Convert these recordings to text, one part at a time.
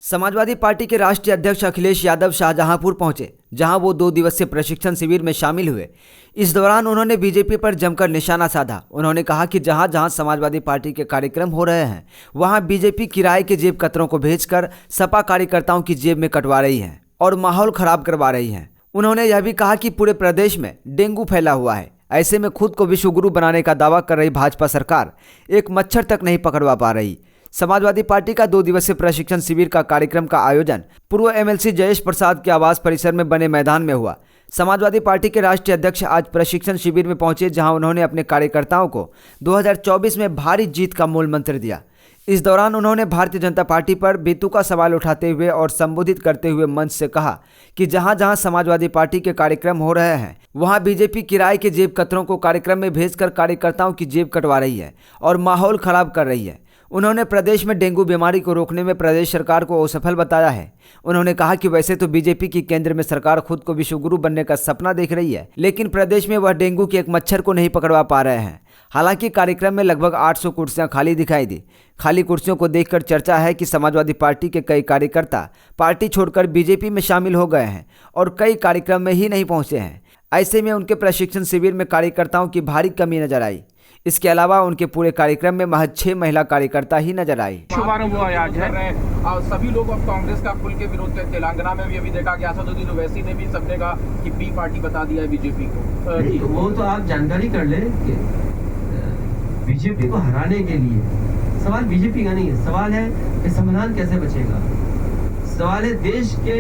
Samajwadi party के राष्ट्रीय अध्यक्ष अखिलेश यादव शाहजहांपुर पहुंचे, जहां वो 2 दिवसीय प्रशिक्षण शिविर में शामिल हुए। इस दौरान उन्होंने बीजेपी पर जमकर निशाना साधा। उन्होंने कहा कि जहां जहां समाजवादी पार्टी के कार्यक्रम हो रहे हैं, वहां बीजेपी किराए के जेब कतरों को भेजकर सपा कार्यकर्ताओं की जेब में कटवा रही है और माहौल खराब करवा रही है। उन्होंने यह भी कहा कि पूरे प्रदेश में डेंगू फैला हुआ है। ऐसे में खुद को विश्वगुरु बनाने का दावा कर रही भाजपा सरकार एक मच्छर तक नहीं पकड़वा पा रही। समाजवादी पार्टी का 2 दिवसीय प्रशिक्षण शिविर का कार्यक्रम का आयोजन पूर्व एमएलसी जयेश प्रसाद के आवास परिसर में बने मैदान में हुआ। समाजवादी पार्टी के राष्ट्रीय अध्यक्ष आज प्रशिक्षण शिविर में पहुंचे, जहां उन्होंने अपने कार्यकर्ताओं को 2024 में भारी जीत का मूल मंत्र दिया। इस दौरान उन्होंने भारतीय जनता पार्टी पर बेतुका सवाल उठाते हुए और संबोधित करते हुए मंच से कहा कि जहां जहां समाजवादी पार्टी के कार्यक्रम हो रहे हैं, वहां बीजेपी किराए के जेब कतरों को कार्यक्रम में भेजकर कार्यकर्ताओं की जेब कटवा रही है और माहौल खराब कर रही है। उन्होंने प्रदेश में डेंगू बीमारी को रोकने में प्रदेश सरकार को असफल बताया है। उन्होंने कहा कि वैसे तो बीजेपी की केंद्र में सरकार खुद को विश्वगुरु बनने का सपना देख रही है, लेकिन प्रदेश में वह डेंगू के एक मच्छर को नहीं पकड़वा पा रहे हैं। हालांकि कार्यक्रम में लगभग 800 कुर्सियां खाली दिखाई दी। खाली कुर्सियों को देखकर चर्चा है कि समाजवादी पार्टी के कई कार्यकर्ता पार्टी छोड़कर बीजेपी में शामिल हो गए हैं और कई कार्यक्रम में ही नहीं पहुंचे हैं। ऐसे में उनके प्रशिक्षण शिविर में कार्यकर्ताओं की भारी कमी नजर आई। इसके अलावा उनके पूरे कार्यक्रम में महज 6 महिला कार्यकर्ता ही नजर आई। शुभारंभ हुआ आज है और सभी लोग अब कांग्रेस का खुल के विरोध करते। तेलंगाना में भी अभी देखा गया था, तो वैसी ने भी सबने कहा कि बी पार्टी बता दिया है बीजेपी को। तो वो तो आप जानकारी कर ले कि बीजेपी को हराने के लिए सवाल बीजेपी का नहीं है, सवाल है कि संविधान कैसे बचेगा। सवाल है देश के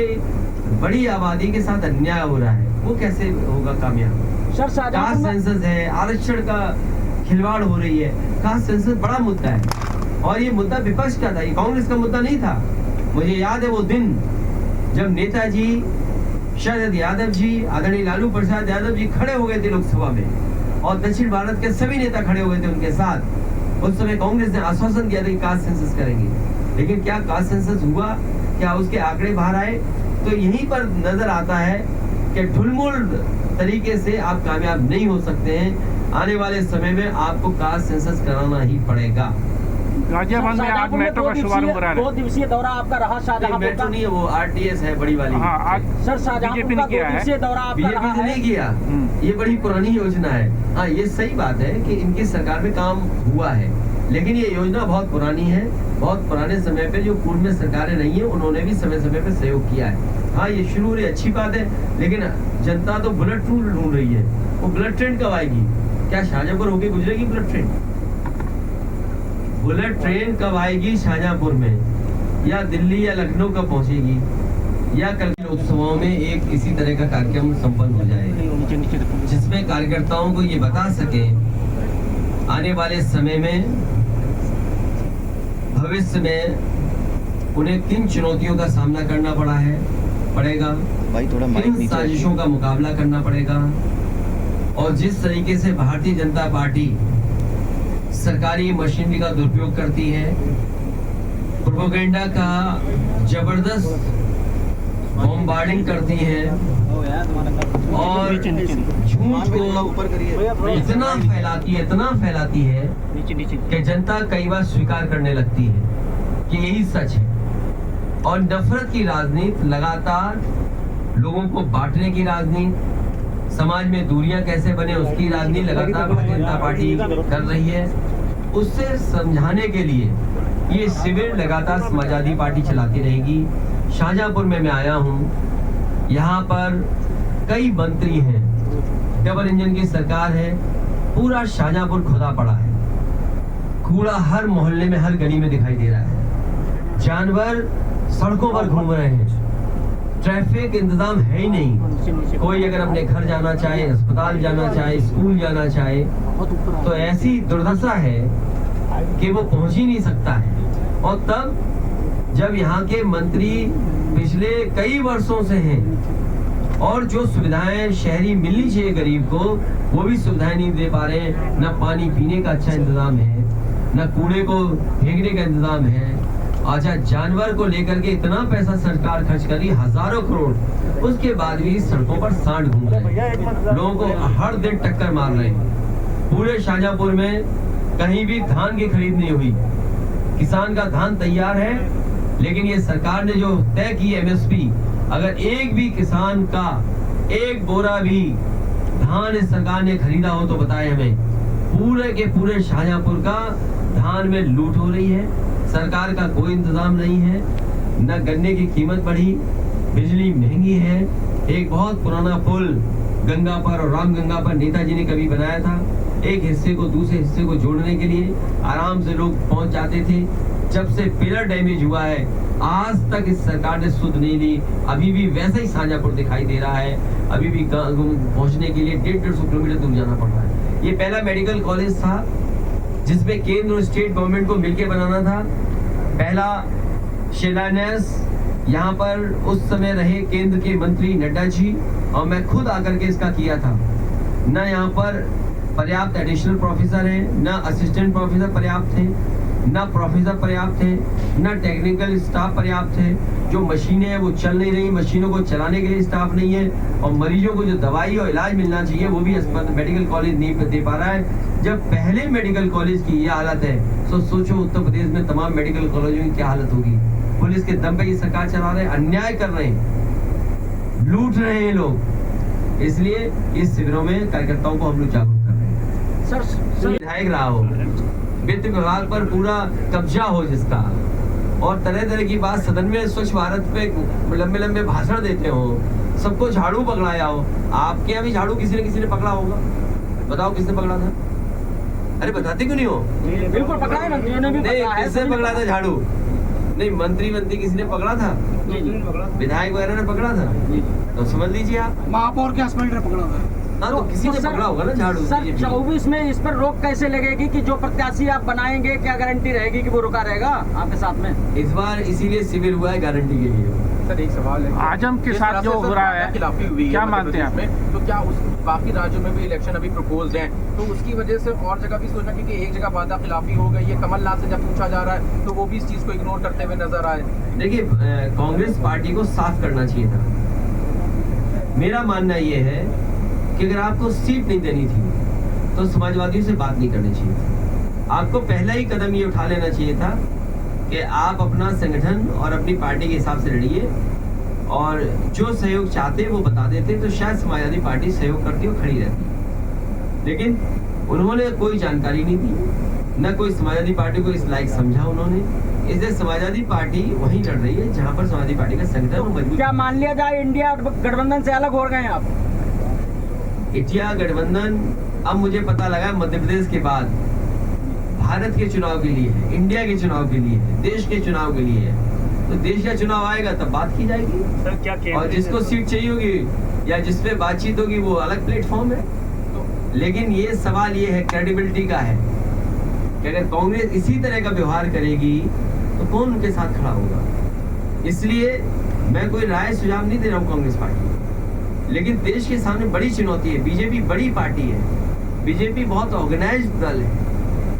बड़ी आबादी के साथ अन्याय हो रहा है, वो कैसे होगा कामयाब। कास्ट सेंसस है, आरक्षण का खिलवाड़ हो रही है। कास्ट सेंसस बड़ा मुद्दा है और ये मुद्दा विपक्ष का था, ये कांग्रेस का मुद्दा नहीं था। मुझे याद है वो दिन जब नेताजी शरद यादव जी, आदरणीय लालू प्रसाद यादव जी खड़े हो गए थे लोकसभा में और दक्षिण भारत के सभी नेता खड़े हो गए थे उनके साथ। उस समय कांग्रेस ने आश्वासन दिया था कि कास्ट सेंसस करेंगे, लेकिन क्या कास्ट सेंसस हुआ? क्या उसके आंकड़े बाहर आए? तो यहीं पर नजर आता है कि ढुलमुल तरीके से आप कामयाब नहीं हो सकते हैं। आने वाले समय में आपको कास्ट सेंसस कराना ही पड़ेगा। गाजियाबाद में आज मेट्रो का शुभारंभ हो रहा है। 2 दिवसीय दौरा आपका रहा शाहजहांपुर का। मेट्रो नहीं है, वो आरटीएस है बड़ी वाली। हाँ, आज सर शाहजहांपुर का 2 दिवसीय दौरा आपका रहा है। नहीं किया, ये बड़ी पुरानी योजना है। हाँ, ये सही बात है कि इनकी सरकार में काम हुआ है, लेकिन ये योजना बहुत पुरानी है। बहुत पुराने समय पे जो पूर्व में सरकारें नहीं है, उन्होंने भी समय समय पे सहयोग किया है। हाँ, ये शुरू हो रही अच्छी बात है, लेकिन जनता तो बुलेट ट्रेन ढूंढ रही है। वो बुलेट ट्रेन कब आएगी? क्या शाहजहांपुर होके गुजरेगी बुलेट ट्रेन? बुलेट ट्रेन कब आएगी शाहजहांपुर में? या दिल्ली या लखनऊ कब पहुंचेगी? या कल के लोकसभाओं में एक इसी तरह का कार्यक्रम संपन्न हो जाए जिसमें कार्यकर्ताओं को ये बता सके आने वाले समय में, भविष्य में उन्हें किन चुनौतियों का सामना करना पड़ेगा, किन साजिशों का मुकाबला करना पड़ेगा और जिस तरीके से भारतीय जनता पार्टी सरकारी मशीनरी का दुरुपयोग करती है, प्रोपेगेंडा का जबरदस्त बॉम्बार्डिंग करती है और झूठ को इतना फैलाती है कि जनता कई बार स्वीकार करने लगती है कि यही सच है। और नफरत की राजनीति, लगातार लोगों को बांटने की राजनीति, समाज में दूरियां कैसे बने उसकी राजनीति लगातार भारतीय जनता पार्टी कर रही है। उससे समझाने के लिए ये शिविर लगातार समाजवादी पार्टी चलाती रहेगी। शाहजहांपुर में मैं आया हूँ, यहाँ पर कई मंत्री हैं, डबल इंजन की सरकार है, पूरा शाहजहांपुर खुदा पड़ा है। कूड़ा हर मोहल्ले में, हर गली में दिखाई दे रहा है। जानवर सड़कों पर घूम रहे हैं, ट्रैफिक इंतजाम है ही नहीं। कोई अगर अपने घर जाना चाहे, अस्पताल जाना चाहे, स्कूल जाना चाहे, तो ऐसी दुर्दशा है कि वो पहुंच ही नहीं सकता है। और तब जब यहाँ के मंत्री पिछले कई वर्षों से हैं और जो सुविधाएं शहरी मिलनी चाहिए गरीब को, वो भी सुविधाएं नहीं दे पा रहे हैं। न पानी पीने का अच्छा इंतजाम है, न कूड़े को फेंकने का इंतजाम है। अच्छा, जानवर को लेकर के इतना पैसा सरकार खर्च करी, हजारों करोड़, उसके बाद भी सड़कों पर सांड घूम रहे हैं, लोगों को हर दिन टक्कर मार रहे हैं। पूरे शाहजहांपुर में कहीं भी धान की खरीद नहीं हुई। किसान का धान तैयार है, लेकिन ये सरकार ने जो तय की एमएसपी, अगर एक भी किसान का एक बोरा भी धान इस सरकार ने खरीदा हो तो बताए हमें। पूरे के पूरे शाहजहांपुर का धान में लूट हो रही है, सरकार का कोई इंतजाम नहीं है, न गन्ने की कीमत बढ़ी, बिजली महंगी है। एक बहुत पुराना पुल गंगा पर और रामगंगा पर नेताजी ने कभी बनाया था, एक हिस्से को दूसरे हिस्से को जोड़ने के लिए आराम से लोग पहुंच जाते थे। जब से पिलर डैमेज हुआ है आज तक इस सरकार ने सुध नहीं ली, अभी भी वैसा ही शाहजहांपुर दिखाई दे रहा है। अभी भी पहुंचने के लिए 150 किलोमीटर दूर जाना पड़ रहा है। ये पहला मेडिकल कॉलेज था जिसमें केंद्र और स्टेट गवर्नमेंट को मिलकर बनाना था। पहला शिलान्यास यहाँ पर उस समय रहे केंद्र के मंत्री नड्डा जी और मैं खुद आकर के इसका किया था। न यहाँ पर पर्याप्त एडिशनल प्रोफेसर हैं, न असिस्टेंट प्रोफेसर पर्याप्त थे, न प्रोफेसर पर्याप्त थे, न टेक्निकल स्टाफ पर्याप्त है। जो मशीनें हैं वो चल नहीं रही, मशीनों को चलाने के लिए स्टाफ नहीं है और मरीजों को जो दवाई और इलाज मिलना चाहिए वो भी मेडिकल कॉलेज नहीं दे पा रहा है। जब पहले मेडिकल कॉलेज की ये हालत है तो सोचो उत्तर प्रदेश में तमाम मेडिकल कॉलेजों की क्या हालत होगी। पुलिस के दम पे ये सरकार चला रहे हैं, अन्याय कर रहे हैं, लूट रहे हैं लोग। इसलिए इस शिविरों में कार्यकर्ताओं को हम लोग जागरूक कर रहे हैं। सर विधायक रहा हो, वित्त विभाग पर पूरा कब्जा हो जिसका, और तरह तरह की बात सदन में स्वच्छ भारत पे लंबे लंबे भाषण देते हो, सबको झाड़ू पकड़ाया हो। आपके यहाँ भी झाड़ू किसी ने पकड़ा होगा, बताओ किसने पकड़ा था? अरे बताते क्यों नहीं हो? बिल्कुल पकड़ा है, मंत्रियों ने भी पकड़ा है। किसने पकड़ा था झाड़ू? नहीं, मंत्री किसी ने पकड़ा था, विधायक वगैरह ने पकड़ा था, तो समझ लीजिए आप महापौर के हस्बैंड ने पकड़ा था। हाँ, तो किसी ने पकड़ा होगा ना झाड़ू। सर 24 में इस पर रोक कैसे लगेगी कि जो प्रत्याशी आप बनाएंगे, क्या गारंटी रहेगी कि वो रुका रहेगा आपके साथ में? इस बार इसीलिए शिविर हुआ है गारंटी के लिए। सर एक सवाल है, आजम के साथ जो हो रहा है खिलाफी हुई क्या है मानते हैं में, तो क्या उस बाकी राज्यों में भी इलेक्शन अभी प्रपोज्ड है तो उसकी वजह से और जगह भी सोचना, क्योंकि एक जगह वादा खिलाफी हो गई है, कमलनाथ से जब पूछा जा रहा है तो वो भी इस चीज को इग्नोर करते हुए नजर आए। देखिए, कांग्रेस पार्टी को साफ करना चाहिए था। मेरा मानना ये है कि अगर आपको सीट नहीं देनी थी तो समाजवादियों से बात नहीं करनी चाहिए थी। आपको पहला ही कदम ये उठा लेना चाहिए था कि आप अपना संगठन और अपनी पार्टी के हिसाब से लड़िए और जो सहयोग चाहते वो बता देते तो शायद समाजवादी पार्टी सहयोग करती और खड़ी रहती। लेकिन उन्होंने कोई जानकारी नहीं दी, न कोई समाजवादी पार्टी को इस लायक समझा उन्होंने। इसलिए समाजवादी पार्टी वहीं लड़ रही है जहाँ पर समाजवादी पार्टी का संगठन मजबूत। क्या मान लिया जाए इंडिया गठबंधन से अलग हो गए आप? इंडिया गठबंधन अब मुझे पता लगा मध्य प्रदेश के बाद भारत के चुनाव के लिए है, इंडिया के चुनाव के लिए है, देश के चुनाव के लिए है। तो देश का चुनाव आएगा तब बात की जाएगी। सर क्या और जिसको सीट चाहिए होगी या जिस पे बातचीत होगी वो अलग प्लेटफॉर्म है। तो लेकिन ये सवाल ये है, क्रेडिबिलिटी का है कि अगर कांग्रेस इसी तरह का व्यवहार करेगी तो कौन उनके साथ खड़ा होगा। इसलिए मैं कोई राय सुझाव नहीं दे रहा हूँ कांग्रेस पार्टी, लेकिन देश के सामने बड़ी चुनौती है। बीजेपी बड़ी पार्टी है, बीजेपी बहुत ऑर्गेनाइज्ड दल है,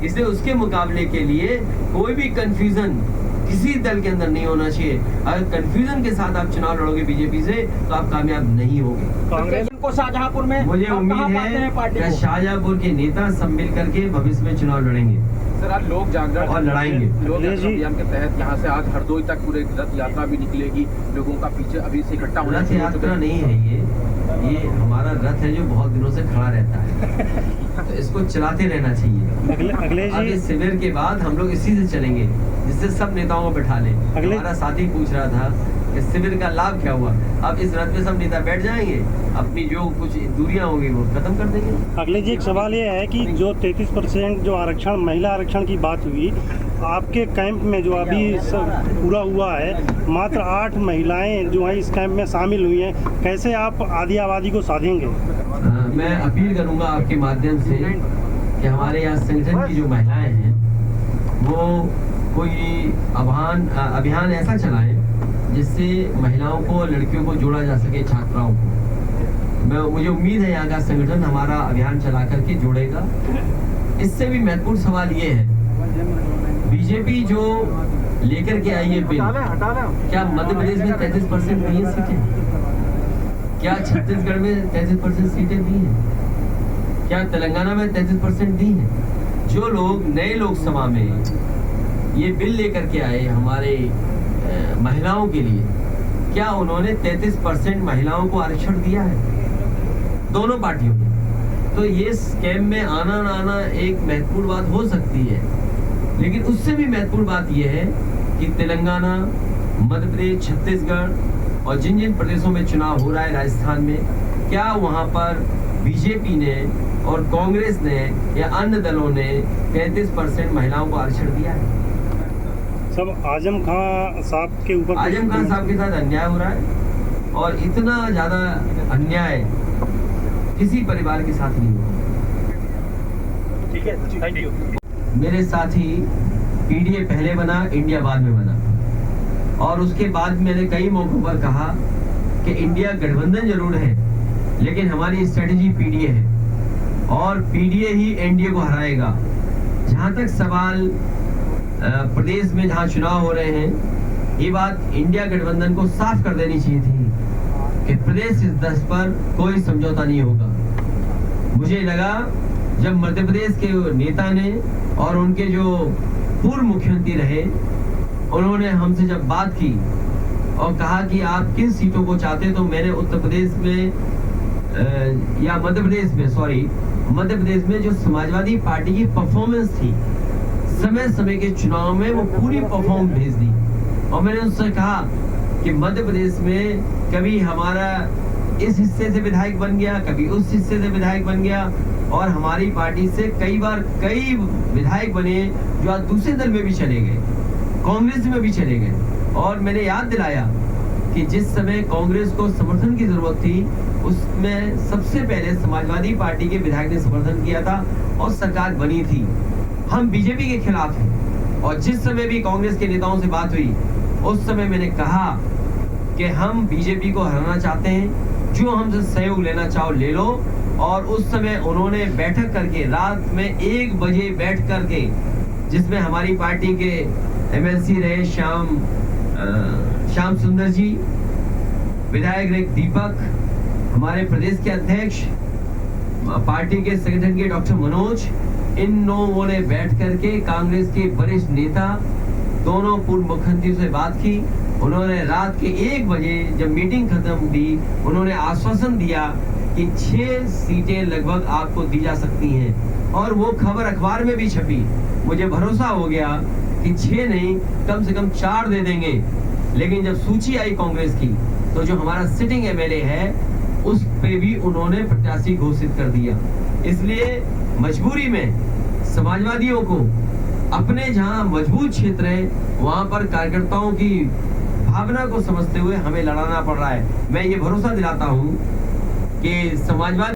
इसलिए उसके मुकाबले के लिए कोई भी कंफ्यूजन किसी दल के अंदर नहीं होना चाहिए। अगर कंफ्यूजन के साथ आप चुनाव लड़ोगे बीजेपी से तो आप कामयाब नहीं होगे। कांग्रेस को शाहजहांपुर में मुझे उम्मीद है कि शाहजहांपुर के नेता सब मिल करके भविष्य में चुनाव लड़ेंगे। सर आज लोक जागरण और लड़ाएंगे। लोक जागरण अभियान के तहत यहाँ से आज हरदोई तक पूरे रथ यात्रा भी निकलेगी, लोगों का पीछे अभी से इकट्ठा होना रथ यात्रा नहीं है ये हमारा रथ है जो बहुत दिनों से खड़ा रहता है, तो इसको चलाते रहना चाहिए। अब इस शिविर के बाद हम लोग इसी से चलेंगे जिससे सब नेताओं को बैठा लें। हमारा साथी पूछ रहा था कि शिविर का लाभ क्या हुआ। अब इस रथ में सब नेता बैठ जाएंगे, अपनी जो कुछ दूरियां होंगी वो खत्म कर देंगे। अगले जी एक सवाल ये है कि जो 33% जो आरक्षण महिला आरक्षण की बात हुई, आपके कैंप में जो अभी पूरा हुआ है मात्र 8 महिलाएं जो हैं इस कैंप में शामिल हुई हैं, कैसे आप आधी आबादी को साधेंगे? मैं अपील करूंगा आपके माध्यम से कि हमारे यहाँ संगठन की जो महिलाएं हैं वो कोई अभियान ऐसा चलाएं जिससे महिलाओं को, लड़कियों को जोड़ा जा सके, छात्राओं को। मुझे उम्मीद है यहाँ का संगठन हमारा अभियान चला करके जोड़ेगा। इससे भी महत्वपूर्ण सवाल ये है, बीजेपी जो लेकर के आई है बिल, क्या मध्य प्रदेश में 33% नहीं है सीटें? क्या छत्तीसगढ़ में 33% सीटें दी हैं? क्या तेलंगाना में 33% दी हैं? जो लोग नए लोकसभा में ये बिल लेकर के आए हमारे महिलाओं के लिए, क्या उन्होंने 33% महिलाओं को आरक्षण दिया है? दोनों पार्टियों ने। तो ये स्कैम में आना ना आना एक महत्वपूर्ण बात हो सकती है, लेकिन उससे भी महत्वपूर्ण बात यह है कि तेलंगाना, मध्य प्रदेश, छत्तीसगढ़ और जिन जिन प्रदेशों में चुनाव हो रहा है, राजस्थान में, क्या वहाँ पर बीजेपी ने और कांग्रेस ने या अन्य दलों ने 33% महिलाओं को आरक्षण दिया है? सब आजम खान साहब के ऊपर, आजम खान साहब के साथ अन्याय हो रहा है, और इतना ज्यादा अन्याय किसी परिवार के साथ नहीं हुआ। ठीक है, थैंक यू। मेरे साथी पीडीए पहले बना, इंडिया बाद में बना, और उसके बाद मैंने कई मौकों पर कहा कि इंडिया गठबंधन जरूर है, लेकिन हमारी स्ट्रेटेजी पीडीए है और पीडीए ही एनडीए को हराएगा। जहां तक सवाल प्रदेश में जहां चुनाव हो रहे हैं, ये बात इंडिया गठबंधन को साफ कर देनी चाहिए थी कि प्रदेश इस 10 पर कोई समझौता नहीं होगा। मुझे लगा जब मध्य प्रदेश के नेता ने और उनके जो पूर्व मुख्यमंत्री रहे, उन्होंने हमसे जब बात की और कहा कि आप किन सीटों को चाहते, तो मैंने उत्तर प्रदेश में या मध्य प्रदेश में जो समाजवादी पार्टी की परफॉर्मेंस थी, समय समय के चुनाव में वो पूरी परफॉर्म भेज दी। और मैंने उनसे कहा कि मध्य प्रदेश में कभी हमारा इस हिस्से से विधायक बन गया, कभी उस हिस्से से विधायक बन गया, और हमारी पार्टी से कई बार कई विधायक बने जो आज दूसरे दल में भी चले गए, कांग्रेस में भी चले गए। और मैंने याद दिलाया कि जिस समय कांग्रेस को समर्थन की जरूरत थी, उसमें सबसे पहले समाजवादी पार्टी के विधायक ने समर्थन किया था और सरकार बनी थी। हम बीजेपी के खिलाफ हैं, और जिस समय भी कांग्रेस के नेताओं से बात हुई, उस समय मैंने कहा कि हम बीजेपी को हराना चाहते हैं, जो हमसे सहयोग लेना चाहो ले लो। और उस समय उन्होंने बैठक करके, रात में 1 बजे बैठ करके, जिसमें हमारी पार्टी के एमएलसी रहे श्याम सुंदर जी, विधायक रहे दीपक, हमारे प्रदेश के अध्यक्ष, पार्टी के संगठन के डॉक्टर मनोज, इन लोगों ने बैठ करके कांग्रेस के वरिष्ठ नेता, दोनों पूर्व मुख्यमंत्रियों से बात की। उन्होंने रात के 1 बजे जब मीटिंग खत्म हुई, उन्होंने आश्वासन दिया कि 6 सीटें लगभग आपको दी जा सकती हैं, और वो खबर अखबार में भी छपी। मुझे भरोसा हो गया कि 6 नहीं, कम से कम 4 दे देंगे। लेकिन जब सूची आई कांग्रेस की, तो जो हमारा सिटिंग एमएलए है, उस पे भी उन्होंने प्रत्याशी घोषित कर दिया। इसलिए मजबूरी में समाजवादियों को अपने जहां मजबूत क्षेत्र है, वहां पर कार्यकर्ताओं की भावना को समझते हुए हमें लड़ाना पड़ रहा है। मैं ये भरोसा दिलाता हूं कि समाजवादी